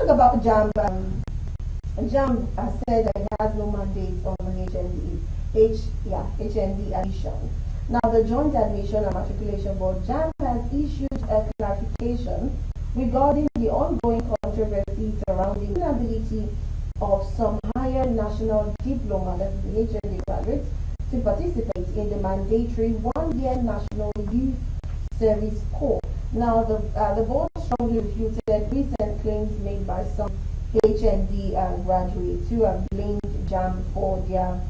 about Jamb, Jamb has said that it has no mandate on the HND admission. Now, the Joint Admission and Matriculation Board, Jamb, has issued a clarification regarding the ongoing controversy surrounding the ability of some higher national diploma, that is the HND graduates, to participate in the mandatory one-year National Youth Service Corps. Now, the board strongly refuted recent claims made by some HND graduates who have blamed Jamb for their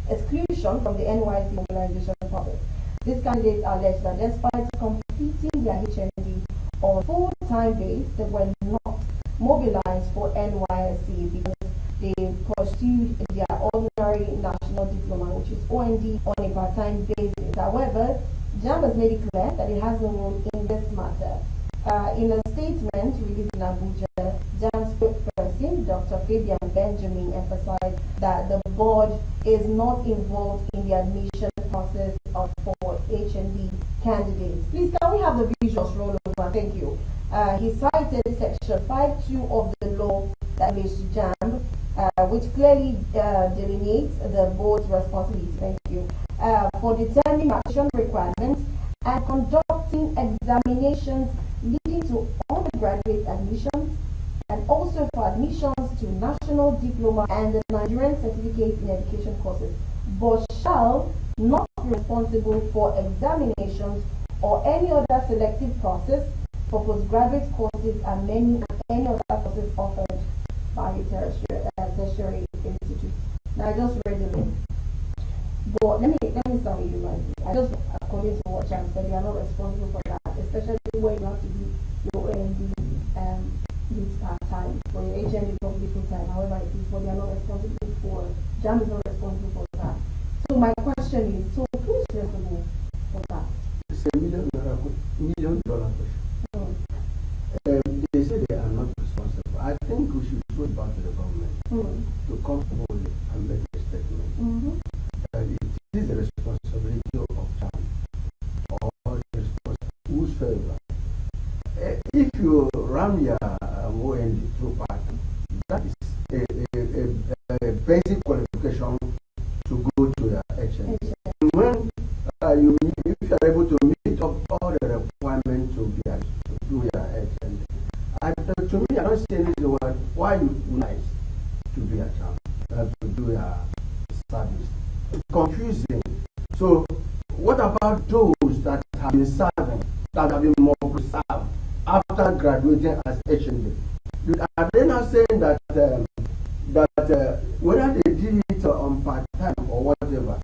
exclusion from the NYSC mobilization process. These candidates allege that despite completing their HND on full-time base, they were not mobilized for NYSC because they pursued their ordinary national diploma, which is OND, on a part-time basis. However, Jamb has made it clear that it has no role in this matter. In a statement released in Abuja, Jamb's spokesperson, Dr. Fabian Benjamin, emphasized that the board is not involved in the admission process for HND candidates. Please, can we have the visuals roll over? Thank you. He cited Section 5.2 of the law that relates to Jamb, which clearly delineates the board's responsibility. Thank you. For determining admission requirements and conducting examinations leading to undergraduate admissions, and also for admissions to national diploma and the Nigerian Certificate in Education courses, but shall not be responsible for examinations or any other selective process for postgraduate courses and any other courses offered by a tertiary institute. Now, I just read the link. But let me start with you, right? I just, according to what Jamb said, you are not responsible for that, especially when you have to do your OND part-time, for your HND probably full-time, however it is, but you are not responsible for, Jamb is not responsible for that. So my question is, so who is responsible for that? It's a million dollar question. They say they are not responsible. I think we should throw it back to the government to come forward and make a statement. It is the responsibility of Jamb or the responsibility whosoever. If you run your OND through party, that is a basic qualification to go to your HND. When if you are able to meet up all the requirements to do your HND, to me, I don't see any reason why you nice to be a Jamb, to do your service. It's confusing. So, what about those that have been serving, that have been more served after graduating as HND? Are they not saying that whether they did it on part-time or whatever,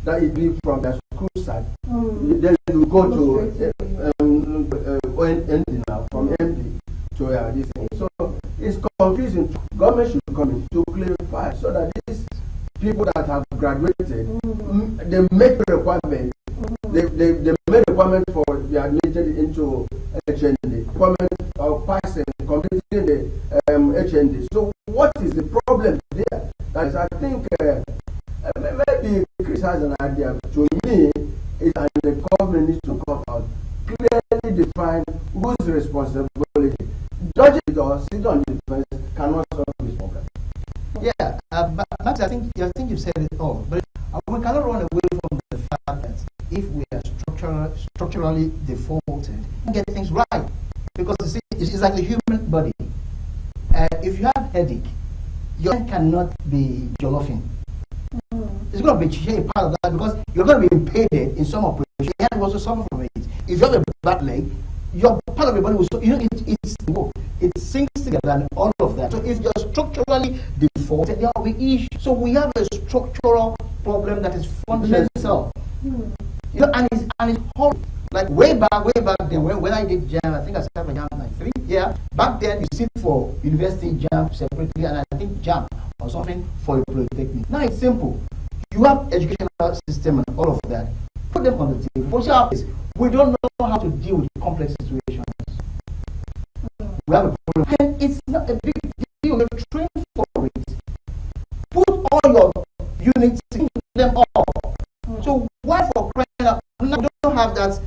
that it be from the school side, then you go to ND now, from MD to this thing. So it's confusing. Government should come in to clarify so that these people that have graduated, they make requirements. They make requirements for the admission into HND, requirement of passing, completing the HND. So what is the problem there? That is, I think maybe Chris has an idea. To me, and the government needs to come out, clearly define whose responsibility. Judge it or sit on the defense cannot solve this problem. Yeah, Max, I think you've said it all. But we cannot run away from the fact that if we are structurally defaulted, we get things right. Because you see, it's like the human body. If you have headache, your hand cannot be jollophing. It's going to be a part of that because you're going to be impeded in some operation. Your hand will also suffer from it. If you have a bad leg, your part of your body will, it sinks together and all of that. So if you're structurally defaulted, there will be issues. So we have a structural problem that is fundamental. And it's horrible. Like way back then, when I did Jamb, I think I started Jamb like 3 years. Back then, you sit for university Jamb separately, and I think Jamb or something for a polytechnic. Now it's simple. You have educational system and all of that. Put them on the table. But we don't know how to deal with complex situations. We have a problem. And it's not a big deal. You're trained for it. Put all your units, in them all. So why for crying out? We don't have that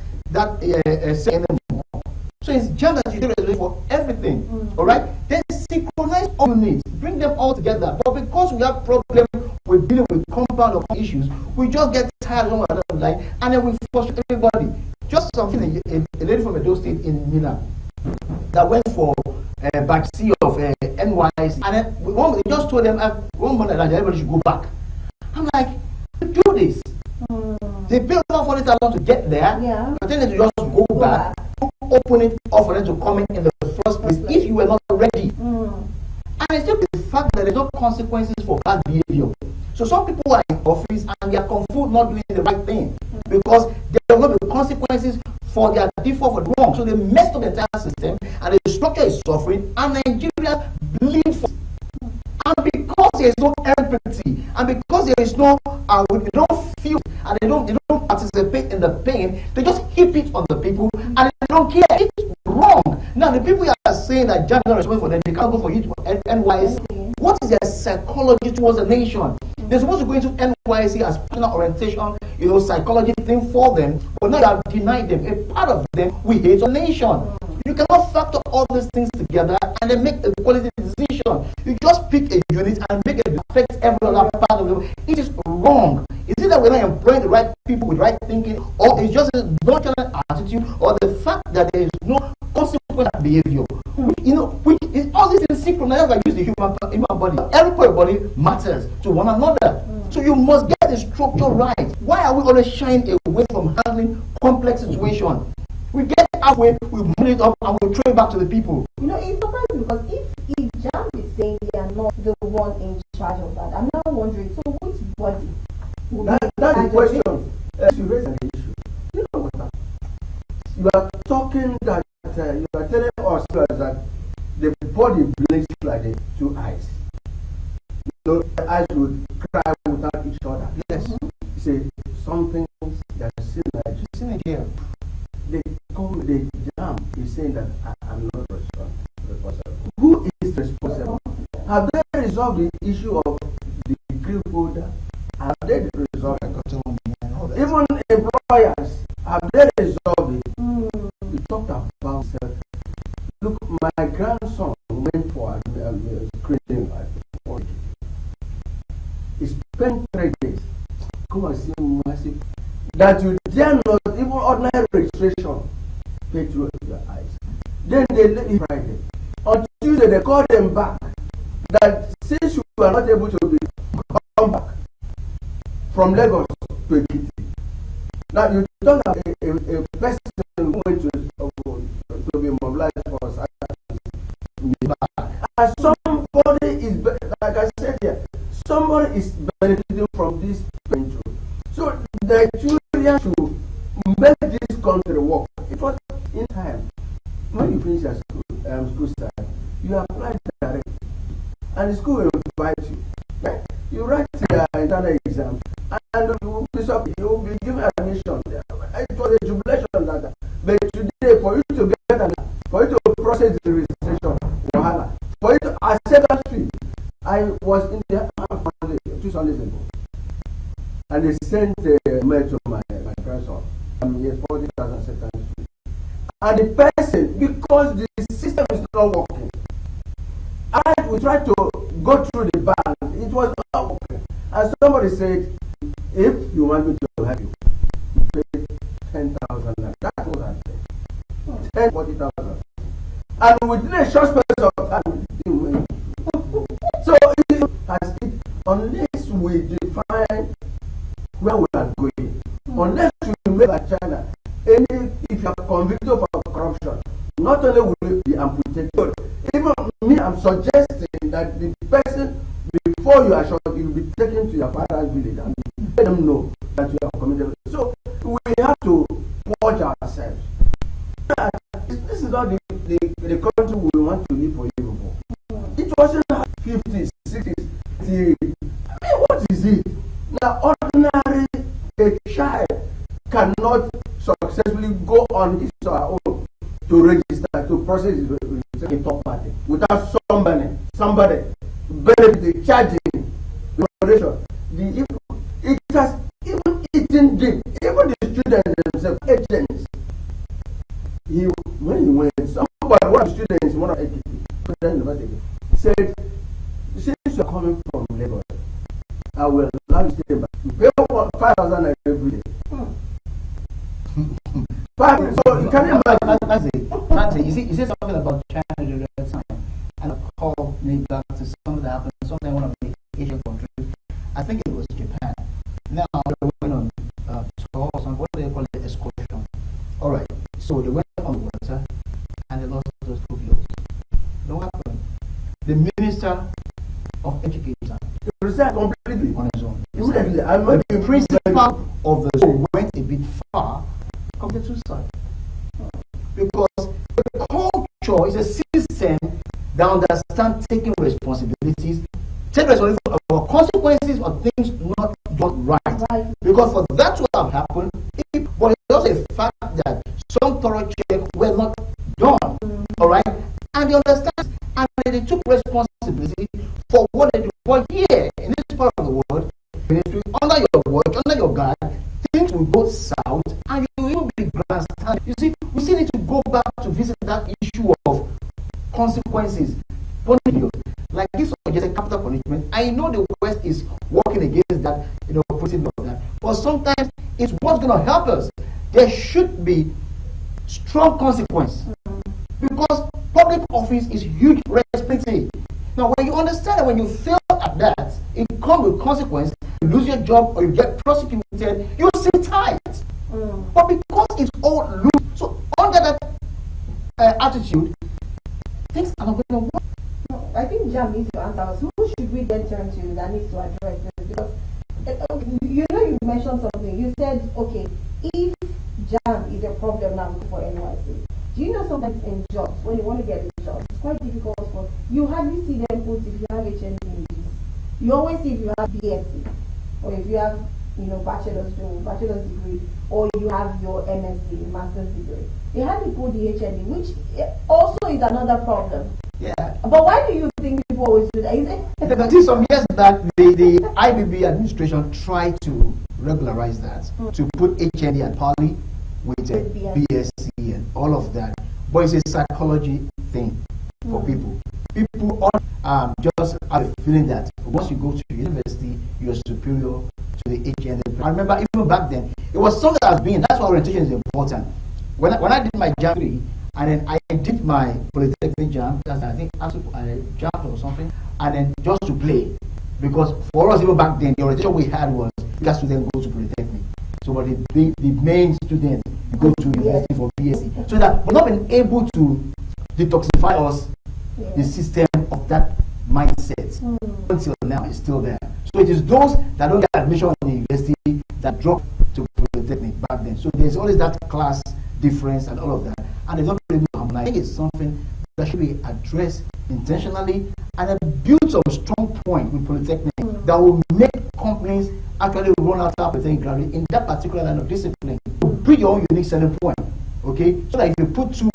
say anymore. So it's Jamb that you do for everything. All right. Then see synchronize all units, bring them all together. But because we have problem with dealing with compound of issues, we just get tired of one another, and then we frustrate everybody. Just something a lady from Edo State in Mina that went for batch C of NYSC, and then they just told them one month that everybody should go back. I'm like, do this. They paid over 40,000 to get there, but then they just go back, open it up for them to come in the first place if you were not ready. And it's still the fact that there's no consequences for bad behavior. So some people are in office and they are confused not doing the right thing because there will not be consequences for their default for the wrong. So they messed up the entire system and the structure is suffering and Nigerians bleed for it. And because there is no empathy and because there is no, they don't feel and they don't participate in the pain, they just heap it on the people and they don't care. It's wrong. Now the people are saying that Jamb is not responsible for them, they can't go for you to NYSC. What is their psychology towards the nation? They're supposed to go into NYSC as personal orientation, psychology thing for them, but now you have denied them. A part of them, we hate the nation. You cannot factor all these things together and then make a quality decision. You just pick a unit and make it affect every other part of them. It is wrong. Is it that we're not employing the right people with right thinking, or it's just a nonchalant attitude, or the fact that there is no consequent behavior? Which is all this is synchronized by using the human body. Every part of the body matters to one another. So you must get the structure right. Why are we always shying away from handling complex situations? We get halfway, we move it up, and we throw it back to the people. It's surprising because if Jamb is saying they are not the one in charge of that, I'm now wondering, so which body? That's the question. You raise an issue. You know what? You are talking that you are telling us that the body blinks like the two eyes. The eyes would cry without each other. Yes. You say something that is seen here. The Jamb is saying that I'm not responsible. Who is responsible? Have they resolved the issue of the degree holder? Have they resolved it? Even employers, have they resolved it? We talked about self. Look, my grandson went for a screening at he spent 3 days. Come and see massive. That you dare not, even ordinary registration, pay through your eyes. Then they let him Friday. On Tuesday, they called them back. That since you are not able to come back from Lagos to Ekiti. Now you don't have a person who went to be mobilized for us. And somebody is, like I said here, somebody is benefiting from this pain. So the children should make this country work. It was in time. When you finish your school start, you apply direct. And the school will invite you. Right? You write your internal exam and you will be given admission. It was a jubilation that but today for you to get for you to process the registration, for you to accept that fee. I was in the 2 Sundays ago. And they sent a mail to my grandson. He has 40,000 acceptance fee. And the person, because the system is not working, and we tried to go through the bank, it was not working. And somebody said, if you want me to help you, pay 10,000. That's what I said. 40,000. And within a short space of time, so unless we define where we are going, unless we make a China, if you are convicted of corruption, not only will it be amputated, even me, I'm suggesting that the person, before you are shot, you will be taken to your father's village and let them know that you are committed. So we have to watch ourselves. This is not the country we want to live for you. It wasn't 50s, 60s. I mean, what is it? Now, ordinary a child cannot successfully go on his or her own to register, to process his registration in top party without somebody benefit, charging, the operation. It has even eaten deep. Even the students themselves, agents. When he went, one of the students, one of the university, said, since you're coming from Lagos, I will allow you to stay back. You pay 5,000 every day. So you can imagine. That's it. You see something about China during that time, and call me back to something that happened. Something in one of the Asian countries. I think it was Japan. Now they went on tour or something. What do they call it? Excursion. All right. So they went on the water, and they lost those 2 kilos. What happened? The Minister of Education resigned completely on his own. The principal of the school went a bit far, committed suicide. Because the culture is a system that understands taking responsibilities, take responsibility for consequences of things not done right. Because for that to have happened, but it's also a fact that some thorough checks were not done. All right, and they understand, and they took responsibility for what they do. But here, in this part of the world, ministry, under your watch, under your guard, things will go south, and you will be grandstand. You see, we still need to go back to visit that issue of consequences. Like this was just a capital punishment. I know the West is working against that, putting on that. But sometimes it's what's going to help us. There should be strong consequence. Because public office is huge responsibility. Now, when you understand that when you fail at that, it comes with consequence. You lose your job or you get prosecuted, you sit tight. But because it's all loose, so under that attitude, things are not going to work. I think Jamb needs to answer us. Who should we then turn to that needs to address this? Because you mentioned something. You said, okay, if Jamb is a problem now for NYSC, do you know sometimes in jobs, when you want to get a job, it's quite difficult for you hardly see them put if you have HND in this. You always see if you have BSc or if you have bachelor's degree, or you have your MSc, master's degree. They hardly put the HND, which also is another problem. Yeah. But why do you think people always do that? Is it? See, some years back, the IBB administration tried to regularize that, to put HND and Poly with BSc and all of that. But it's a psychology thing for people. People just have a feeling that once you go to university, you're superior to the HND. I remember even back then, it was something that was being, that's why orientation is important. When I did my Jamb 3, and then I did my polytechnic Jamb, that's I think Jamb or something, and then just to play. Because for us even back then, the orientation we had was you guys students go to polytechnic. So but the main students go to university for BSc. So that we're not been able to detoxify us, the system of that mindset. Until now it's still there. So it is those that don't get admission in the university that drop to polytechnic back then. So there's always that class difference and all of that. And it's not really harmonize. I think it's something that should be addressed intentionally and then build some strong point with polytechnic that will make companies actually run out of polytechnic graduate in that particular line of discipline. Bring your own unique selling point. Okay, so that if you put two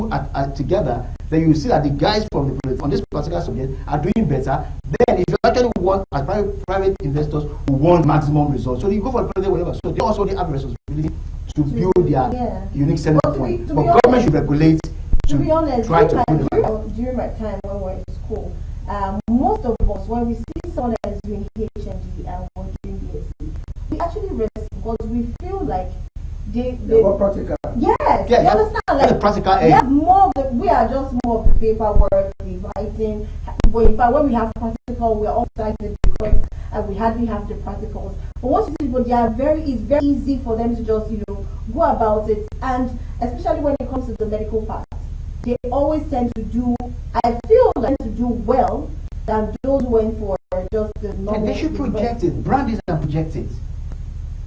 together, then you see that the guys from on this particular subject are doing better. Then, if you actually want, as private investors who want maximum results, so you go for the project, whatever. So they also have a responsibility to build their unique selling point. But government should regulate. To be honest, try during my time when we were in school, most of us, when we see someone that is doing HND and we're doing BSc, we actually resist because we feel like they more practical. Yes, yeah, you understand? Like practical we are just more of the paperwork, the writing. But in fact, when we have practical, we are all excited because we hardly have the practicals. But once you see people, it's very easy for them to just go about it, and especially when it comes to the medical part, they always tend to do. I feel like to do well than those who went for just the normal. They should project it, brand it and project it.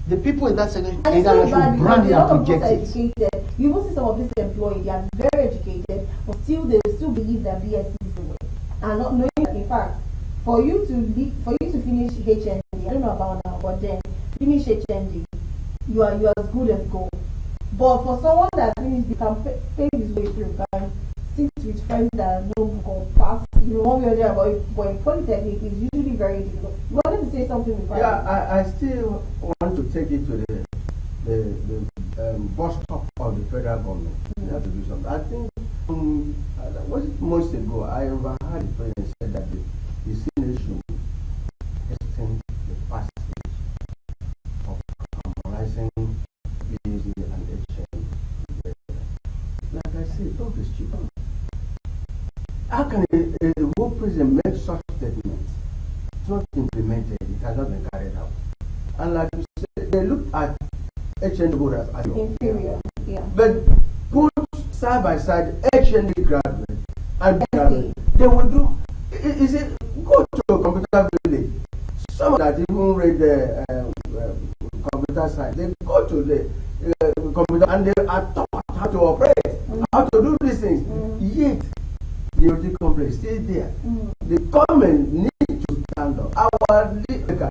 The people in that section should brand it and project it. You will see some of these employees, they are very educated, but they still believe that BSc is the way. And not knowing that, in fact, for you to finish HND, I don't know about now, but then finish HND, you are as good as gold. But for someone that can pay his way through, can sit with friends that know go pass, one way or the other, but in polytechnic, it's usually very difficult. You wanted to say something before? Yeah, I still want to take it to the bus stop of the federal government. They have to do something. I think, was it months ago, I overheard the president said that the how can a whole president make such statements? It's not implemented. It has not been carried out. And like you said, they looked at HND voters as inferior. Yeah. But put side by side HND graduates and graduates, they will do. Is it go to a computer village? Some that even read the computer science, they go to the computer and they are taught how to operate, how to do these things. Yet the OT complex is still there. The government needs to stand up. Our leaders